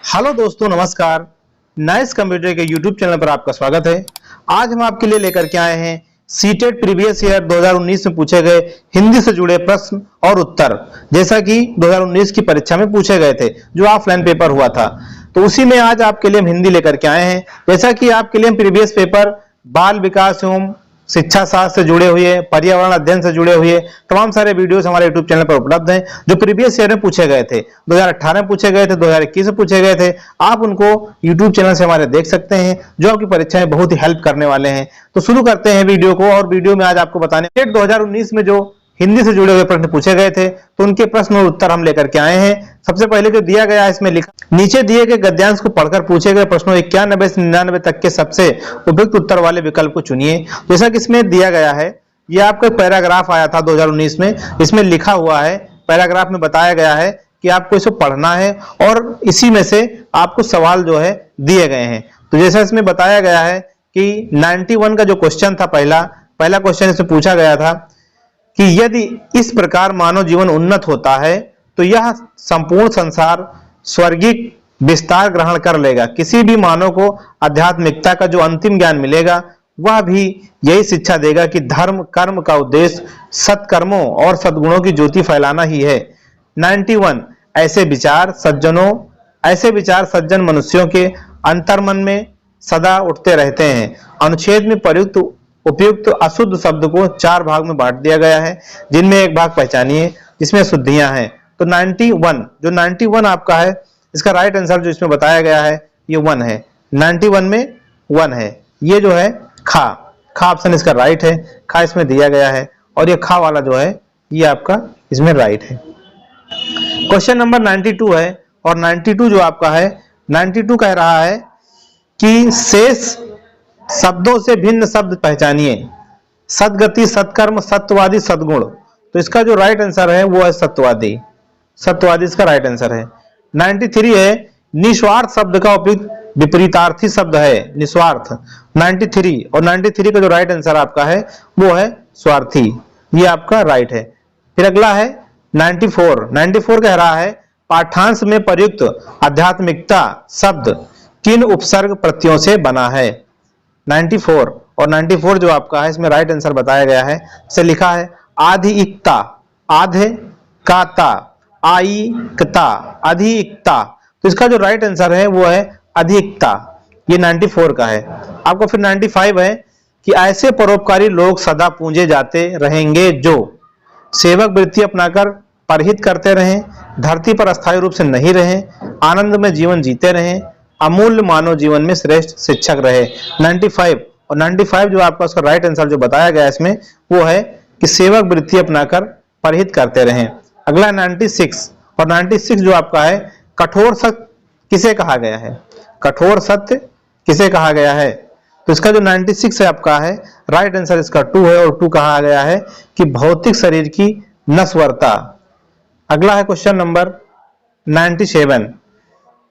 Hello दोस्तों, नमस्कार। Nice computer के यूट्यूब चैनल पर आपका स्वागत है। आज हम आपके लिए लेकर के आए हैं सीटेट प्रीवियस ईयर 2019 में पूछे गए हिंदी से जुड़े प्रश्न और उत्तर, जैसा कि 2019 की परीक्षा में पूछे गए थे जो ऑफलाइन पेपर हुआ था। तो उसी में आज आपके लिए हम हिंदी लेकर के आए हैं। जैसा कि आपके लिए हम प्रीवियस पेपर बाल विकास एवं शिक्षा शास्त्र से जुड़े हुए, पर्यावरण अध्ययन से जुड़े हुए तमाम सारे वीडियोस हमारे यूट्यूब चैनल पर उपलब्ध हैं जो प्रीवियस ईयर में पूछे गए थे, 2018 में पूछे गए थे, 2021 में पूछे गए थे। आप उनको यूट्यूब चैनल से हमारे देख सकते हैं जो आपकी परीक्षा में बहुत ही हेल्प करने वाले हैं। तो शुरू करते हैं वीडियो को। और वीडियो में आज आपको बताने 2019 में जो हिंदी से जुड़े हुए प्रश्न पूछे गए थे तो उनके प्रश्न और उत्तर हम लेकर के आए हैं। सबसे पहले जो दिया गया है इसमें लिखा, नीचे दिए गए गद्यांश को पढ़कर पूछे गए प्रश्नों 91 से 99 तक के सबसे उपयुक्त उत्तर वाले विकल्प को चुनिए। जैसा कि इसमें दिया गया है, यह आपका पैराग्राफ आया था 2019 में। इसमें लिखा हुआ है, पैराग्राफ में बताया गया है कि आपको इसे पढ़ना है और इसी में से आपको सवाल जो है दिए गए हैं। तो जैसा इसमें बताया गया है कि 91 का जो क्वेश्चन था, पहला क्वेश्चन इसमें पूछा गया था कि यदि इस प्रकार मानव जीवन उन्नत होता है तो यह संपूर्ण संसार स्वर्गिक विस्तार ग्रहण कर लेगा। किसी भी मानव को आध्यात्मिकता का जो अंतिम ज्ञान मिलेगा वह भी यही शिक्षा देगा कि धर्म कर्म का उद्देश्य सत्कर्मों और सद्गुणों की ज्योति फैलाना ही है। 91 ऐसे विचार सज्जन मनुष्यों के अंतर्मन में सदा उठते रहते हैं। अनुच्छेद में प्रयुक्त उपयुक्त अशुद्ध शब्द को 4 भाग में बांट दिया गया है, जिनमें एक भाग पहचानिए जिसमें शुद्धियां हैं। तो 91 आपका है, इसका राइट आंसर जो इसमें बताया गया है ये 1 है। 91 में 1 है, ये जो है खा ऑप्शन इसका राइट है। खा इसमें दिया गया है और ये खा वाला जो है ये आपका इसमें राइट है। क्वेश्चन नंबर 92 है और 92 जो आपका है, 92 कह रहा है कि शेष शब्दों से भिन्न शब्द पहचानिए। सद्गति, सत्कर्म, सत्यवादी, सद्गुण। तो इसका जो राइट आंसर है वो है सत्यवादी इसका राइट आंसर है। 93 है निस्वार्थ शब्द का उपयुक्त विपरीतार्थी शब्द है निस्वार्थ। 93 और 93 का जो राइट आंसर आपका है वो है स्वार्थी, ये आपका राइट है। फिर अगला है 94 कह रहा है पाठांश में प्रयुक्त आध्यात्मिकता शब्द किन उपसर्ग प्रत्ययों से बना है। 94 और 94 जो आपका है इसमें राइट आंसर बताया गया है। इसे लिखा है आधिकता, आधे काता, आईकता, अधिकता। तो इसका जो राइट आंसर है वो है अधिकता, ये 94 का है। आपको फिर 95 है कि ऐसे परोपकारी लोग सदा पूजे जाते रहेंगे जो सेवक वृत्ति अपनाकर परहित करते रहें, धरती पर अस्थायी रूप से नहीं रहें, आनंद में जीवन जीते रहें, अमूल्य मानव जीवन में श्रेष्ठ शिक्षक रहे। 95 और 95 जो आपका उसका राइट आंसर जो बताया गया इसमें वो है कि सेवक वृत्ति अपनाकर परहित करते रहें। अगला 96 और 96 जो आपका है कठोर सत्य किसे कहा गया है। कठोर सत्य किसे कहा गया है। तो इसका जो 96 है आपका है राइट आंसर इसका 2 है और 2 कहा गया है कि भौतिक शरीर की नश्वरता। अगला है क्वेश्चन नंबर 97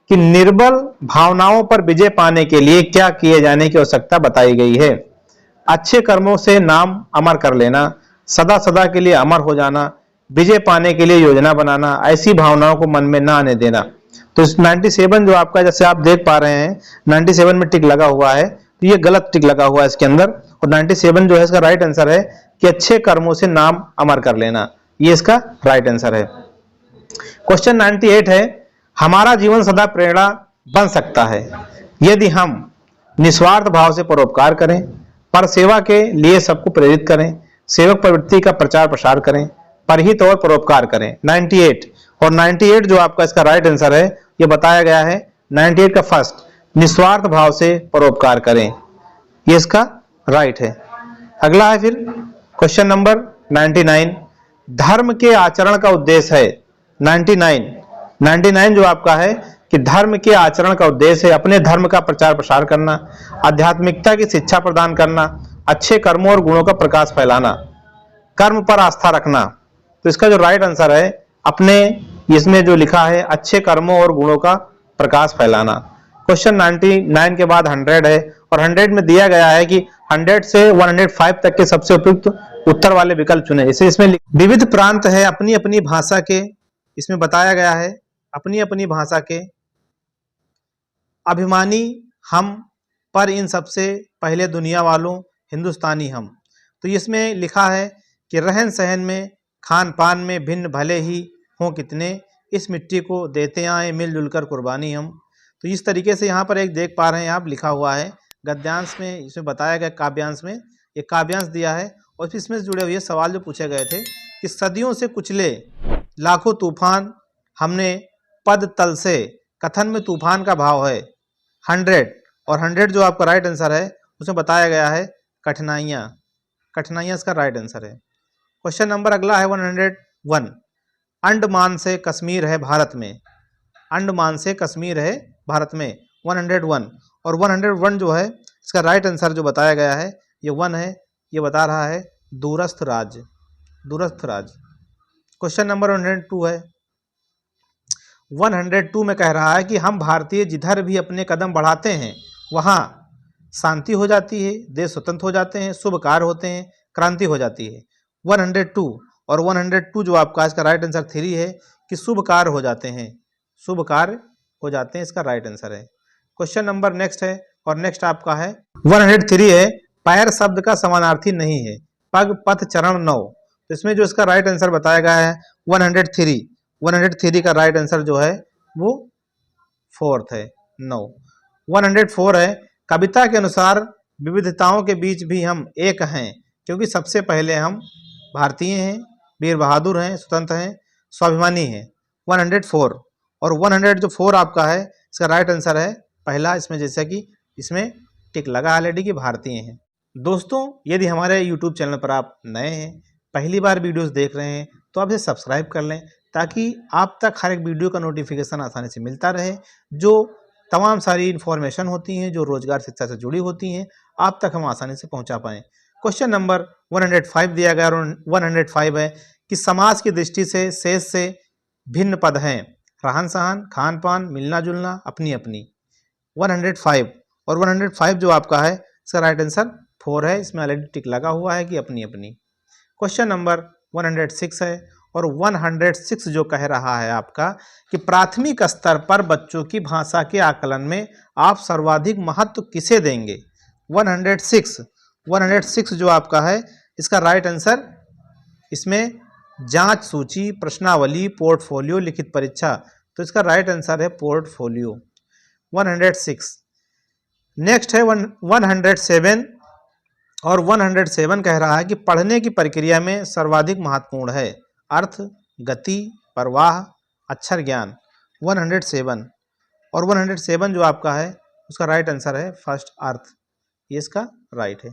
कि निर्बल भावनाओं पर विजय पाने के लिए क्या किए जाने की आवश्यकता बताई गई है। अच्छे कर्मों से नाम अमर कर लेना, सदा सदा के लिए अमर हो जाना, विजय पाने के लिए योजना बनाना, ऐसी भावनाओं को मन में ना आने देना। तो इस 97 जो आपका, जैसे आप देख पा रहे हैं 97 में टिक लगा हुआ है, तो ये गलत टिक लगा हुआ है इसके अंदर। और 97 जो है इसका राइट आंसर है कि अच्छे कर्मों से नाम अमर कर लेना, ये इसका राइट आंसर है। क्वेश्चन 98 है हमारा जीवन सदा प्रेरणा बन सकता है यदि हम निस्वार्थ भाव से परोपकार करें, पर सेवा के लिए सबको प्रेरित करें, सेवक प्रवृत्ति का प्रचार प्रसार करें, परहित और परोपकार करें। 98 और 98 जो आपका इसका राइट आंसर है ये बताया गया है 98 का फर्स्ट, निस्वार्थ भाव से परोपकार करें, ये इसका राइट है। अगला है फिर क्वेश्चन नंबर 99 धर्म के आचरण का उद्देश्य है। 99 जो आपका है कि धर्म के आचरण का उद्देश्य है अपने धर्म का प्रचार प्रसार करना, आध्यात्मिकता की शिक्षा प्रदान करना, अच्छे कर्मों और गुणों का प्रकाश फैलाना, कर्म पर आस्था रखना। तो इसका जो राइट आंसर है अपने इसमें जो लिखा है अच्छे कर्मों और गुणों का प्रकाश फैलाना। क्वेश्चन 99 के बाद 100 है और 100 में दिया गया है कि 100 से 105 तक के सबसे उपयुक्त उत्तर वाले विकल्प चुने। इसे इसमें विविध प्रांत है अपनी अपनी भाषा के, इसमें बताया गया है अपनी अपनी भाषा के अभिमानी हम, पर इन सबसे पहले दुनिया वालों हिंदुस्तानी हम। तो इसमें लिखा है कि रहन सहन में, खान पान में भिन्न भले ही हों कितने, इस मिट्टी को देते आए मिलजुल कर कुर्बानी हम। तो इस तरीके से यहाँ पर एक देख पा रहे हैं आप, लिखा हुआ है गद्यांश में, इसमें बताया गया काव्यांश में, एक काव्यांश दिया है और फिर इसमें से जुड़े हुए सवाल जो पूछे गए थे कि सदियों से कुचले लाखों तूफान हमने पद तल से, कथन में तूफान का भाव है 100 और 100 जो आपका राइट आंसर है उसमें बताया गया है कठिनाइयाँ, कठिनाइयाँ इसका राइट आंसर है। क्वेश्चन नंबर अगला है 101। अंडमान से कश्मीर है भारत में, अंडमान से कश्मीर है भारत में 101। और 101 जो है इसका राइट आंसर जो बताया गया है ये 1 है, ये बता रहा है दूरस्थ राज्य, दूरस्थ राज्य। क्वेश्चन नंबर 102 है, 102 में कह रहा है कि हम भारतीय जिधर भी अपने कदम बढ़ाते हैं वहाँ शांति हो जाती है, देश स्वतंत्र हो जाते हैं, शुभ कार्य होते हैं, क्रांति हो जाती है। 102 और 102 जो आपका इसका राइट आंसर 3 है कि शुभ कार्य हो जाते हैं, शुभ कार्य हो जाते हैं, इसका राइट आंसर है। क्वेश्चन नंबर नेक्स्ट है और नेक्स्ट आपका है 103 है, पैर शब्द का समानार्थी नहीं है, पग पथ चरण नौ। तो इसमें जो इसका राइट आंसर बताया गया है 103 का राइट आंसर जो है वो 4th है, 9। 104 है, कविता के अनुसार विविधताओं के बीच भी हम एक हैं क्योंकि सबसे पहले हम भारतीय हैं, वीर बहादुर हैं, स्वतंत्र हैं, स्वाभिमानी हैं। 104 और 100 जो 4 आपका है इसका राइट आंसर है पहला, इसमें जैसा कि इसमें टिक लगा ऑलरेडी कि भारतीय हैं। दोस्तों यदि हमारे YouTube चैनल पर आप नए हैं, पहली बार वीडियोस देख रहे हैं तो आप इसे सब्सक्राइब कर लें ताकि आप तक हर एक वीडियो का नोटिफिकेशन आसानी से मिलता रहे। जो तमाम सारी इन्फॉर्मेशन होती हैं जो रोजगार शिक्षा से जुड़ी होती हैं आप तक हम आसानी से पहुंचा पाएँ। क्वेश्चन नंबर 105 दिया गया और 105 है कि समाज की दृष्टि से शेष से भिन्न पद हैं, रहन सहन, खान पान, मिलना जुलना, अपनी अपनी। 105 और 105 जो आपका है इसका राइट आंसर 4 है, इसमें ऑलरेडी टिक लगा हुआ है कि अपनी अपनी। क्वेश्चन नंबर 106 है और 106 जो कह रहा है आपका कि प्राथमिक स्तर पर बच्चों की भाषा के आकलन में आप सर्वाधिक महत्व किसे देंगे। 106 जो आपका है इसका राइट आंसर, इसमें जांच सूची, प्रश्नावली, पोर्टफोलियो, लिखित परीक्षा, तो इसका राइट आंसर है पोर्टफोलियो। 106 नेक्स्ट है 107 और 107 कह रहा है कि पढ़ने की प्रक्रिया में सर्वाधिक महत्वपूर्ण है अर्थ, गति, प्रवाह, अक्षर ज्ञान। 107 और 107 जो आपका है उसका राइट आंसर है फर्स्ट अर्थ, ये इसका राइट है।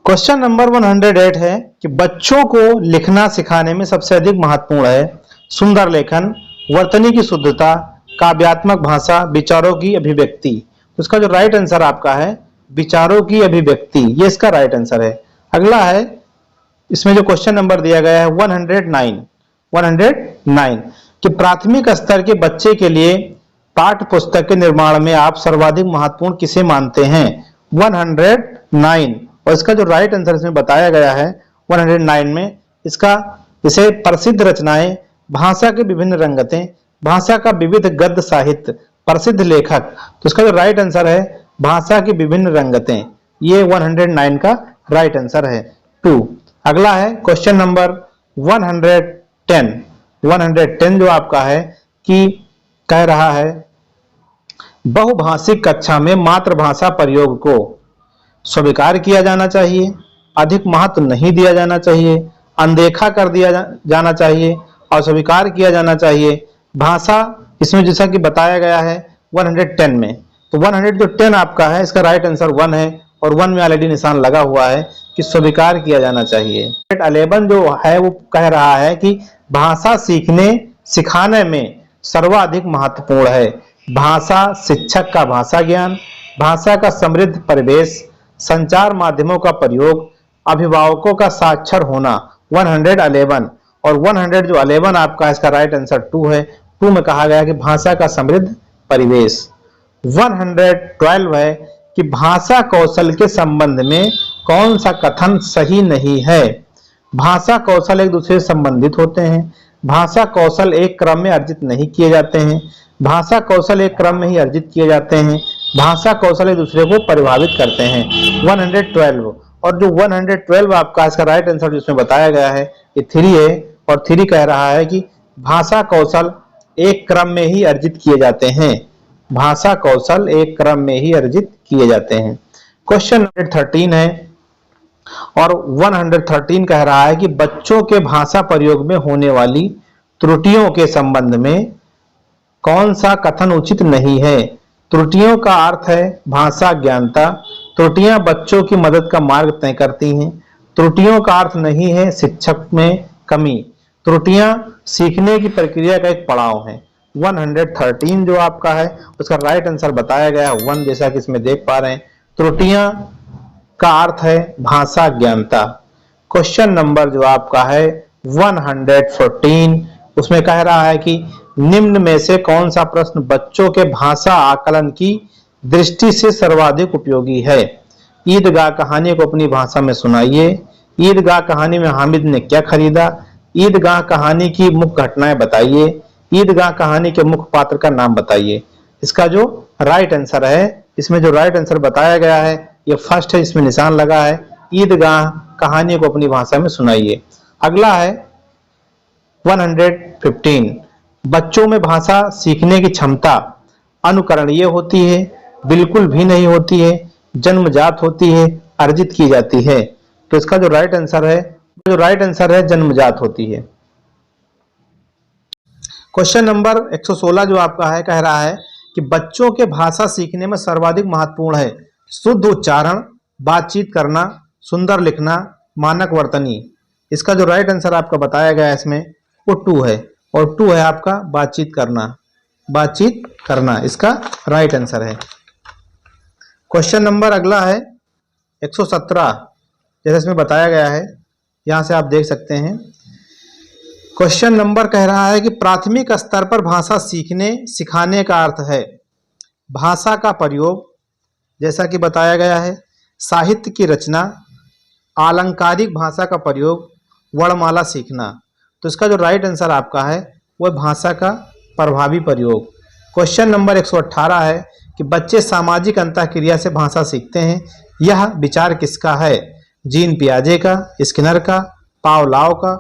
क्वेश्चन नंबर 108 है कि बच्चों को लिखना सिखाने में सबसे अधिक महत्वपूर्ण है सुंदर लेखन, वर्तनी की शुद्धता, काव्यात्मक भाषा, विचारों की अभिव्यक्ति। उसका जो राइट आंसर आपका है विचारों की अभिव्यक्ति, ये इसका राइट आंसर है। अगला है इसमें जो क्वेश्चन नंबर दिया गया है 109 कि प्राथमिक स्तर के बच्चे के लिए पाठ्य पुस्तक के निर्माण में आप सर्वाधिक महत्वपूर्ण किसे मानते हैं। 109 और इसका जो राइट आंसर इसमें बताया गया है 109 में इसका इसे प्रसिद्ध रचनाएं, भाषा के विभिन्न रंगतें, भाषा का विविध गद्य साहित्य, प्रसिद्ध लेखक, तो इसका जो राइट आंसर है भाषा की विभिन्न रंगतें, ये 109 का राइट आंसर है 2। अगला है क्वेश्चन नंबर 110 जो आपका है कि कह रहा है बहुभाषिक कक्षा में मातृभाषा प्रयोग को स्वीकार किया जाना चाहिए, अधिक महत्व नहीं दिया जाना चाहिए, अनदेखा कर दिया जाना चाहिए, अस्वीकार किया जाना चाहिए। भाषा इसमें जैसा कि बताया गया है 110 में, तो 110 आपका है इसका राइट आंसर 1 है और 1 में ऑलरेडी निशान लगा हुआ है कि स्वीकार किया जाना चाहिए। 11 जो है वो कह रहा है कि भाषा सीखने सिखाने में सर्वाधिक महत्वपूर्ण है भाषा शिक्षक का भाषा ज्ञान, भाषा का समृद्ध परिवेश, संचार माध्यमों का प्रयोग, अभिभावकों का साक्षर होना। 111 और 100 जो 11 आपका इसका राइट आंसर 2 है। 2 में कहा गया कि भाषा का समृद्ध परिवेश। 112 है कि भाषा कौशल के संबंध में कौन सा कथन सही नहीं है। भाषा कौशल एक दूसरे से संबंधित होते हैं, भाषा कौशल एक क्रम में अर्जित नहीं किए जाते हैं, भाषा कौशल एक क्रम में ही अर्जित किए जाते हैं, भाषा कौशल एक दूसरे को प्रभावित करते हैं। 112, और जो 112 आपका इसका राइट आंसर जिसमें बताया गया है ये 3 है, और 3 कह रहा है कि भाषा कौशल एक क्रम में ही अर्जित किए जाते हैं। भाषा कौशल एक क्रम में ही अर्जित किए जाते हैं। क्वेश्चन नंबर 13 है, और 113 कह रहा है कि बच्चों के भाषा प्रयोग में होने वाली त्रुटियों के संबंध में कौन सा कथन उचित नहीं है। त्रुटियों का अर्थ है भाषा ज्ञानता। त्रुटियां बच्चों की मदद का मार्ग तय करती हैं। त्रुटियों का अर्थ नहीं है शिक्षक में कमी। त्रुटियां सीखने की प्रक्रिया का एक पड़ाव है। 113 जो आपका है उसका राइट आंसर बताया गया है 1, जैसा कि इसमें देख पा रहे हैं। त्रुटियां का अर्थ है भाषा ज्ञानता। क्वेश्चन नंबर जो आपका है 114, उसमें कह रहा है कि निम्न में से कौन सा प्रश्न बच्चों के भाषा आकलन की दृष्टि से सर्वाधिक उपयोगी है। ईदगाह कहानी को अपनी भाषा में सुनाइए। ईदगाह कहानी में हामिद ने क्या खरीदा। ईदगाह कहानी की मुख्य घटनाएं बताइए। ईदगाह कहानी के मुख्य पात्र का नाम बताइए। इसका जो राइट आंसर है, इसमें जो राइट आंसर बताया गया है ये फर्स्ट है, इसमें निशान लगा है। ईदगाह कहानी को अपनी भाषा में सुनाइए। अगला है 115, बच्चों में भाषा सीखने की क्षमता अनुकरणीय होती है, बिल्कुल भी नहीं होती है, जन्मजात होती है, अर्जित की जाती है। तो इसका जो राइट आंसर है जन्मजात होती है। क्वेश्चन नंबर 116 जो आपका है कह रहा है कि बच्चों के भाषा सीखने में सर्वाधिक महत्वपूर्ण है शुद्ध उच्चारण, बातचीत करना, सुंदर लिखना, मानक वर्तनी। इसका जो राइट आंसर आपका बताया गया है इसमें वो 2 है, और 2 है आपका बातचीत करना इसका राइट आंसर है। क्वेश्चन नंबर अगला है 117, जैसे इसमें बताया गया है, यहां से आप देख सकते हैं। क्वेश्चन नंबर कह रहा है कि प्राथमिक स्तर पर भाषा सिखाने का अर्थ है भाषा का प्रयोग, जैसा कि बताया गया है, साहित्य की रचना, आलंकारिक भाषा का प्रयोग, वर्णमाला सीखना। तो इसका जो राइट आंसर आपका है वह भाषा का प्रभावी प्रयोग। क्वेश्चन नंबर 118 है कि बच्चे सामाजिक अंतःक्रिया से भाषा सीखते हैं। यह विचार किसका है। जीन पियाजे का, स्किनर का, पावलाव का,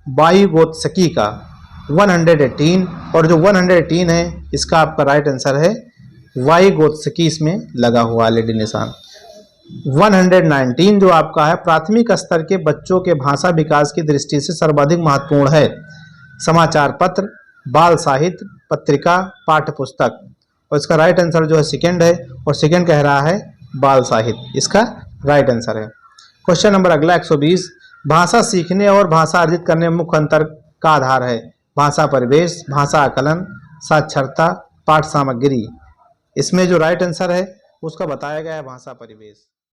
वाइगोत्स्की का। 118, और जो 118 है इसका आपका राइट आंसर है वाइगोत्स्की, इसमें लगा हुआ ऑलरेडी निशान। 119 जो आपका है प्राथमिक स्तर के बच्चों के भाषा विकास की दृष्टि से सर्वाधिक महत्वपूर्ण है समाचार पत्र, बाल साहित्य, पत्रिका, पाठ्य पुस्तक। और इसका राइट आंसर जो है सेकंड है, और सेकंड कह रहा है बाल साहित्य, इसका राइट आंसर है। क्वेश्चन नंबर अगला 120, भाषा सीखने और भाषा अर्जित करने में मुख्य अंतर का आधार है भाषा परिवेश, भाषा आकलन, साक्षरता, पाठ सामग्री। इसमें जो राइट आंसर है उसका बताया गया है भाषा परिवेश।